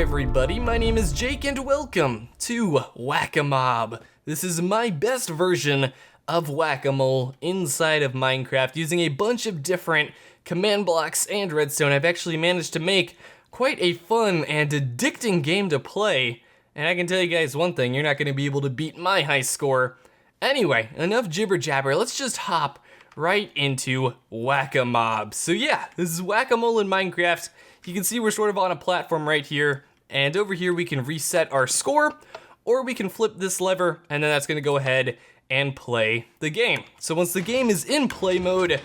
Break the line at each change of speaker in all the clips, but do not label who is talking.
everybody, my name is Jake and welcome to Whack-A-Mob. This is my best version of Whack-A-Mole inside of Minecraft using a bunch of different command blocks and redstone. I've actually managed to make quite a fun and addicting game to play, and I can tell you guys one thing, you're not going to be able to beat my high score. Anyway, enough jibber jabber, let's just hop right into Whack-A-Mob. So yeah, this is Whack-A-Mole in Minecraft. You can see we're sort of on a platform right here, and over here we can reset our score, or we can flip this lever, and then that's gonna go ahead and play the game. So once the game is in play mode,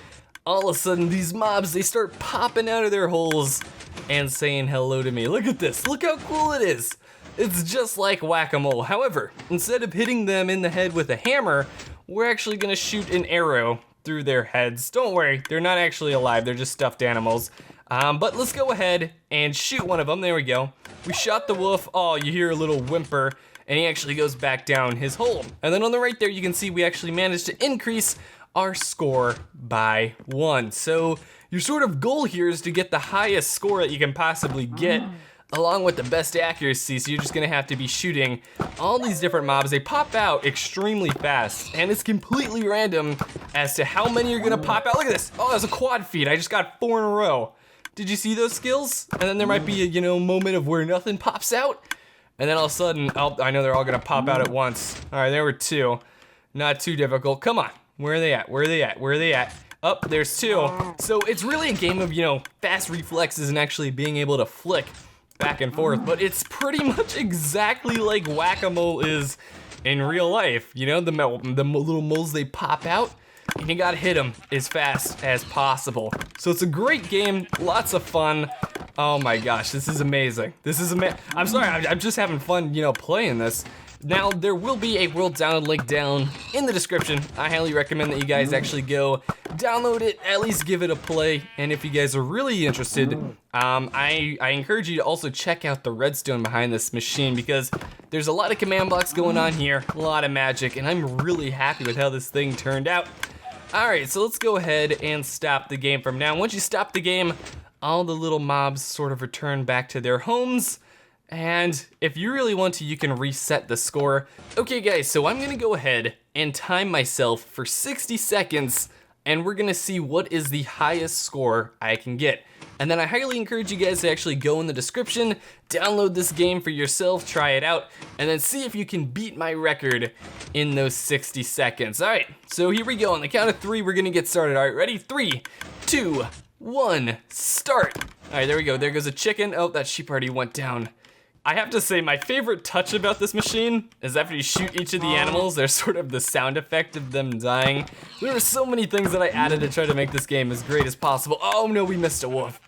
all of a sudden these mobs, they start popping out of their holes and saying hello to me. Look at this, look how cool it is. It's just like Whack-A-Mole. However, instead of hitting them in the head with a hammer, we're actually gonna shoot an arrow through their heads. Don't worry, they're not actually alive, they're just stuffed animals. But let's go ahead and shoot one of them. There we go. We shot the wolf. Oh, you hear a little whimper, and he actually goes back down his hole. And then on the right there, you can see we actually managed to increase our score by 1. So your sort of goal here is to get the highest score that you can possibly get, along with the best accuracy. So you're just gonna have to be shooting all these different mobs. They pop out extremely fast, and it's completely random as to how many are gonna pop out. Look at this. Oh, that's a quad feed. I just got 4 in a row. Did you see those skills? And then there might be a, moment of where nothing pops out. And then all of a sudden, oh, I know they're all gonna pop out at once. All right, there were 2. Not too difficult. Come on, where are they at? Where are they at? Where are they at? Oh, there's 2. So it's really a game of, fast reflexes and actually being able to flick back and forth. But it's pretty much exactly like Whack-A-Mole is in real life. The little moles, they pop out. And you gotta hit them as fast as possible. So it's a great game, lots of fun. Oh my gosh, this is amazing. I'm sorry, I'm just having fun, playing this. Now, there will be a world download link down in the description. I highly recommend that you guys actually go download it, at least give it a play. And if you guys are really interested, I encourage you to also check out the redstone behind this machine, because there's a lot of command blocks going on here, a lot of magic, and I'm really happy with how this thing turned out. All right, so let's go ahead and stop the game from now. Once you stop the game, all the little mobs sort of return back to their homes. And if you really want to, you can reset the score. Okay guys, so I'm gonna go ahead and time myself for 60 seconds, and we're gonna see what is the highest score I can get. And then I highly encourage you guys to actually go in the description, download this game for yourself, try it out, and then see if you can beat my record in those 60 seconds. All right, so here we go. On the count of 3, we're gonna get started. All right, ready? 3, 2, 1, start. All right, there we go. There goes a chicken. Oh, that sheep already went down. I have to say, my favorite touch about this machine is after you shoot each of the animals, there's sort of the sound effect of them dying. There are so many things that I added to try to make this game as great as possible. Oh no, we missed a wolf.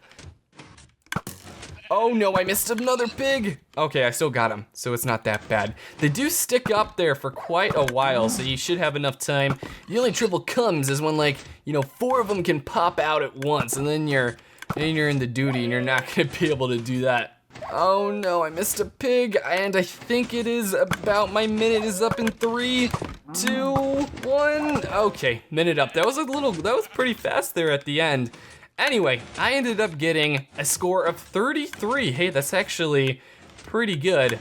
Oh no, I missed another pig. Okay, I still got him, so it's not that bad. They do stick up there for quite a while, so you should have enough time. The only trouble comes is when 4 of them can pop out at once, and then you're in the duty and you're not gonna be able to do that. Oh no, I missed a pig, and I think it is about, my minute is up in 3, 2, 1. Okay, minute up. That was pretty fast there at the end. Anyway, I ended up getting a score of 33. Hey, that's actually pretty good.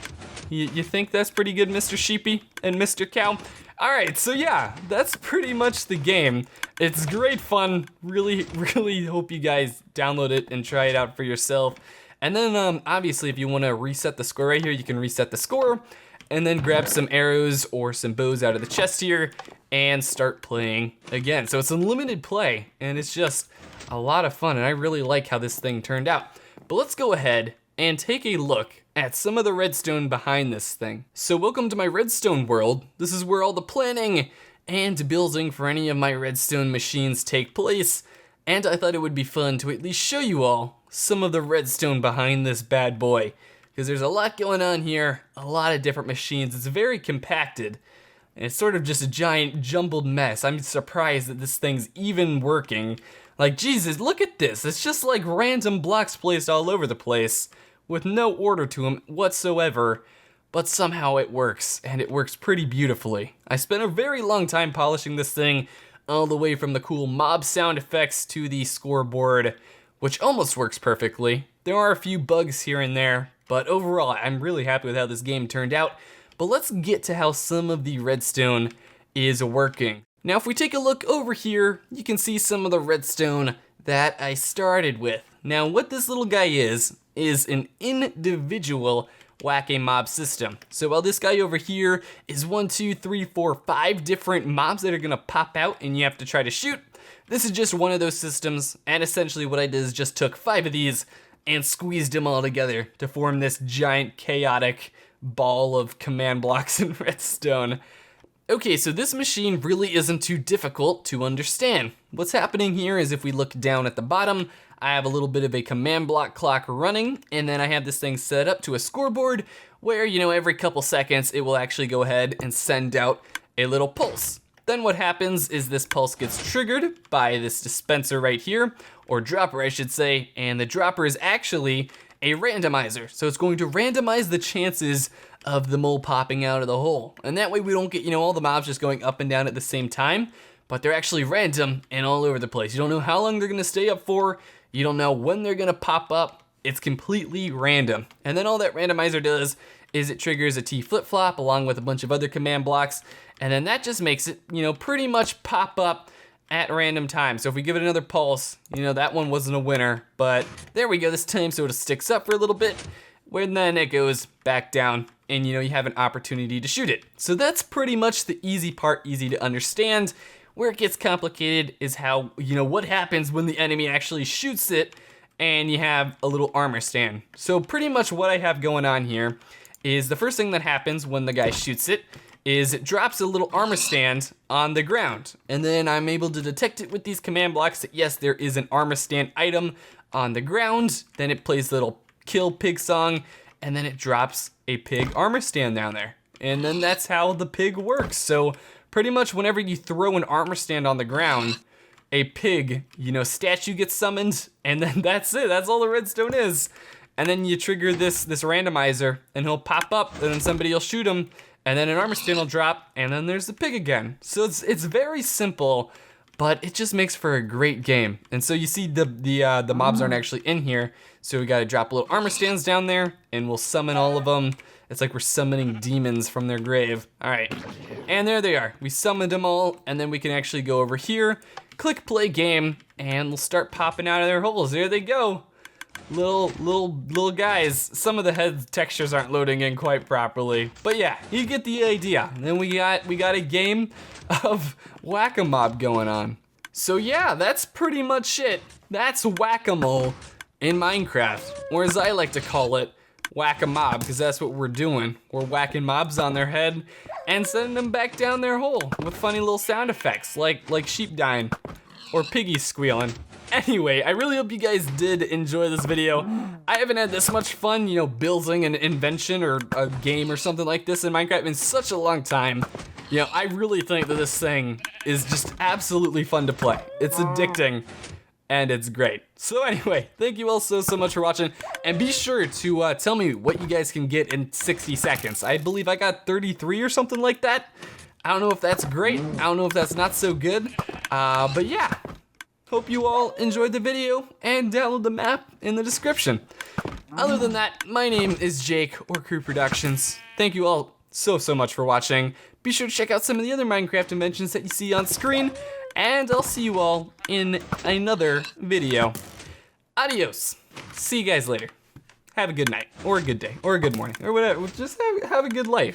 You think that's pretty good, Mr. Sheepy and Mr. Cow? All right, so yeah, that's pretty much the game. It's great fun. Really, really hope you guys download it and try it out for yourself. And then obviously if you wanna reset the score right here, you can reset the score and then grab some arrows or some bows out of the chest here and start playing again. So it's unlimited play and it's just a lot of fun, and I really like how this thing turned out. But let's go ahead and take a look at some of the redstone behind this thing. So welcome to my redstone world. This is where all the planning and building for any of my redstone machines take place. And I thought it would be fun to at least show you all some of the redstone behind this bad boy, because there's a lot going on here, a lot of different machines. It's very compacted, and it's sort of just a giant jumbled mess. I'm surprised that this thing's even working. Like, Jesus, look at this. It's just like random blocks placed all over the place with no order to them whatsoever, but somehow it works, and it works pretty beautifully. I spent a very long time polishing this thing, all the way from the cool mob sound effects to the scoreboard, which almost works perfectly. There are a few bugs here and there, But overall, I'm really happy with how this game turned out. But let's get to how some of the redstone is working. Now, if we take a look over here, you can see some of the redstone that I started with. Now, what this little guy is an individual whack-a-mob system. So while this guy over here is 1, 2, 3, 4, 5 different mobs that are gonna pop out and you have to try to shoot, this is just one of those systems, and essentially what I did is just took 5 of these and squeezed them all together to form this giant chaotic ball of command blocks in redstone. Okay, so this machine really isn't too difficult to understand. What's happening here is if we look down at the bottom, I have a little bit of a command block clock running, and then I have this thing set up to a scoreboard where, every couple seconds it will actually go ahead and send out a little pulse. Then what happens is this pulse gets triggered by this dispenser right here, or dropper I should say, and the dropper is actually a randomizer. So it's going to randomize the chances of the mole popping out of the hole. And that way we don't get, all the mobs just going up and down at the same time, but they're actually random and all over the place. You don't know how long they're gonna stay up for, you don't know when they're gonna pop up, it's completely random. And then all that randomizer does is it triggers a T flip-flop along with a bunch of other command blocks, and then that just makes it, pretty much pop up at random times. So if we give it another pulse, that one wasn't a winner, but there we go this time, so it sticks up for a little bit, when then it goes back down, and you have an opportunity to shoot it. So that's pretty much the easy part, easy to understand. Where it gets complicated is how, what happens when the enemy actually shoots it, and you have a little armor stand. So pretty much what I have going on here is the first thing that happens when the guy shoots it is it drops a little armor stand on the ground. And then I'm able to detect it with these command blocks that yes, there is an armor stand item on the ground. Then it plays the little kill pig song, and then it drops a pig armor stand down there. And then that's how the pig works. So pretty much whenever you throw an armor stand on the ground, a pig, statue gets summoned, and then that's it. That's all the redstone is. And then you trigger this randomizer, and he'll pop up, and then somebody will shoot him, and then an armor stand will drop, and then there's the pig again. So it's very simple, but it just makes for a great game. And so you see the mobs aren't actually in here, so we gotta drop little armor stands down there, and we'll summon all of them. It's like we're summoning demons from their grave. All right, and there they are. We summoned them all, and then we can actually go over here, click play game, and we'll start popping out of their holes. There they go. Little guys. Some of the head textures aren't loading in quite properly, but yeah, you get the idea. And then we got a game of whack-a-mob going on. So yeah, that's pretty much it. That's whack-a-mole in Minecraft, or as I like to call it, whack-a-mob, because that's what we're doing. We're whacking mobs on their head and sending them back down their hole with funny little sound effects, like sheep dying or piggies squealing. Anyway, I really hope you guys did enjoy this video. I haven't had this much fun, building an invention or a game or something like this in Minecraft in such a long time. I really think that this thing is just absolutely fun to play. It's addicting, and it's great. So anyway, thank you all so much for watching, and be sure to tell me what you guys can get in 60 seconds. I believe I got 33 or something like that. I don't know if that's great. I don't know if that's not so good, but yeah. Hope you all enjoyed the video, and download the map in the description. Other than that, my name is Jake, or Crew Productions. Thank you all so much for watching. Be sure to check out some of the other Minecraft inventions that you see on screen, and I'll see you all in another video. Adios. See you guys later. Have a good night, or a good day, or a good morning, or whatever. Just have a good life.